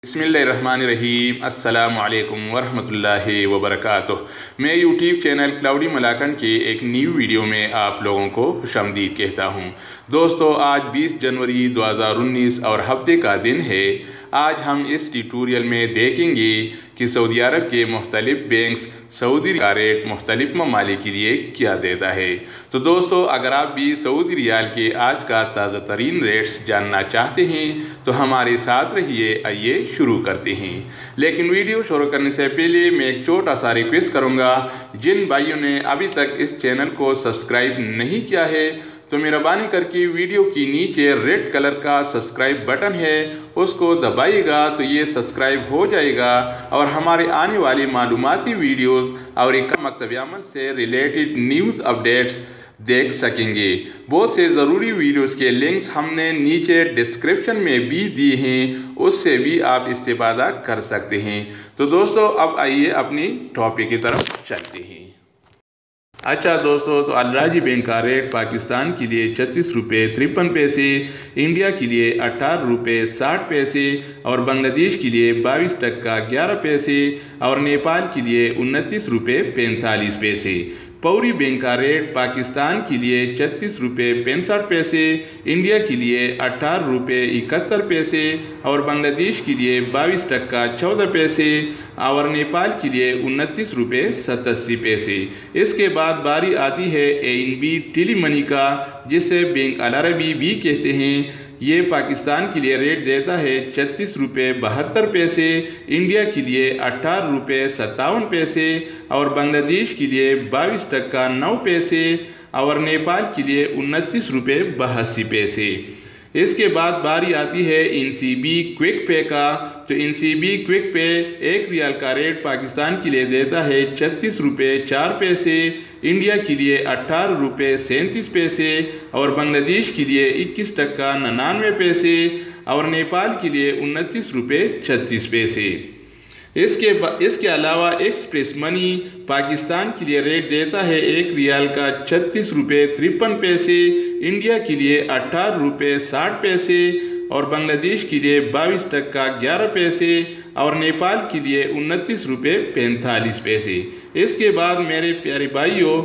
बिस्मिल्लाहिर्रहमानिर्रहीम अस्सलामु अलैकुम वरहमतुल्लाहि वबरकातुह। मैं यूट्यूब चैनल क्लाउडी मलाकन के एक न्यू वीडियो में आप लोगों को खुशामदीद कहता हूं। दोस्तों, आज 20 जनवरी 2019 और हफ्ते का दिन है। आज हम इस ट्यूटोरियल में देखेंगे कि सऊदी अरब के मुख्तलिफ बैंक्स सऊदी का रेट मुख्तलिफ ममालिक के लिए क्या देता है। तो दोस्तों, अगर आप भी सऊदी रियाल के आज का ताज़ा तरीन रेट्स जानना चाहते हैं तो हमारे साथ रहिए। आइए शुरू करते हैं। लेकिन वीडियो शुरू करने से पहले मैं एक छोटा सा रिक्वेस्ट करूंगा, जिन भाइयों ने अभी तक इस चैनल को सब्सक्राइब नहीं किया है तो मेहरबानी करके वीडियो की नीचे रेड कलर का सब्सक्राइब बटन है उसको दबाइएगा तो ये सब्सक्राइब हो जाएगा और हमारे आने वाली मालूमाती वीडियोस और मकतब अमल से रिलेटेड न्यूज़ अपडेट्स देख सकेंगे। बहुत से ज़रूरी वीडियोस के लिंक्स हमने नीचे डिस्क्रिप्शन में भी दिए हैं, उससे भी आप इस्तेफादा कर सकते हैं। तो दोस्तों, अब आइए अपनी टॉपिक की तरफ चलते हैं। अच्छा दोस्तों, तो अलराजी बैंक का रेट पाकिस्तान के लिए 36 रुपये 53 पैसे, इंडिया के लिए 18 रुपये 60 पैसे और बांग्लादेश के लिए 22 टका 11 पैसे और नेपाल के लिए 29 रुपये 45 पैसे। पौरी बैंक का रेट पाकिस्तान के लिए 36 रुपये 65 पैसे, इंडिया के लिए 18 रुपये 71 पैसे और बांग्लादेश के लिए 22 टका 14 पैसे और नेपाल के लिए 29 रुपये 87 पैसे। इसके बाद बारी आती है ANB टेली मनी का, जिसे बैंक अल अरबी भी कहते हैं। ये पाकिस्तान के लिए रेट देता है 36 रुपये 72 पैसे, इंडिया के लिए 18 रुपये 57 पैसे और बांग्लादेश के लिए 22 टका 9 पैसे और नेपाल के लिए 29 रुपये 82 पैसे। इसके बाद बारी आती है NCB क्विक पे का। तो NCB क्विक पे 1 रियाल का रेट पाकिस्तान के लिए देता है 36 रुपये 4 पैसे, इंडिया के लिए 18 रुपये 37 पैसे और बांग्लादेश के लिए 21 टका 99 पैसे और नेपाल के लिए 29 रुपये 36 पैसे। इसके अलावा एक्सप्रेस मनी पाकिस्तान के लिए रेट देता है 1 रियाल का 36 रुपये 53 पैसे, इंडिया के लिए 18 रुपये 60 पैसे और बांग्लादेश के लिए 22 टका 11 पैसे और नेपाल के लिए 29 रुपये 45 पैसे। इसके बाद मेरे प्यारे भाइयों,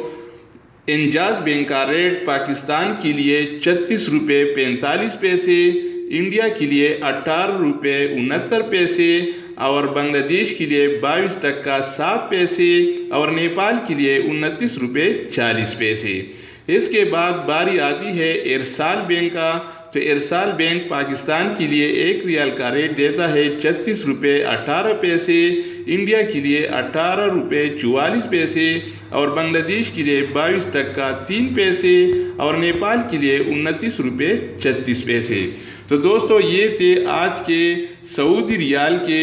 इंजाज बैंक का रेट पाकिस्तान के लिए 36 रुपये 45 पैसे, इंडिया के लिए 18 रुपये 69 पैसे और बांग्लादेश के लिए 22 टका 7 पैसे और नेपाल के लिए 29 रुपये 40 पैसे। इसके बाद बारी आती है इरसाल बैंक का। तो इरसाल बैंक पाकिस्तान के लिए 1 रियाल का रेट देता है 36 रुपये 18 पैसे, इंडिया के लिए 18 रुपये 44 पैसे और बांग्लादेश के लिए 22 टका 3 पैसे और नेपाल के लिए 29 रुपये 36 पैसे। तो दोस्तों, ये थे आज के सऊदी रियाल के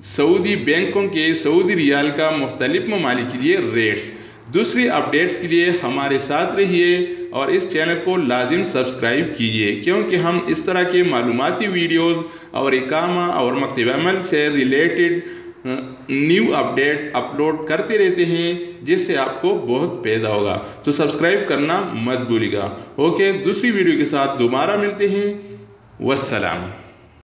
सऊदी बैंकों के सऊदी रियाल का मुख्तलिफ ममालिक के लिए रेट्स। दूसरी अपडेट्स के लिए हमारे साथ रहिए और इस चैनल को लाजिम सब्सक्राइब कीजिए, क्योंकि हम इस तरह के मालूमाती वीडियोस और इकामा और मकतब अमल से रिलेटेड न्यू अपडेट अपलोड करते रहते हैं, जिससे आपको बहुत फ़ायदा होगा। तो सब्सक्राइब करना मत भूलिएगा। ओके, दूसरी वीडियो के साथ दोबारा मिलते हैं। वस्सलाम।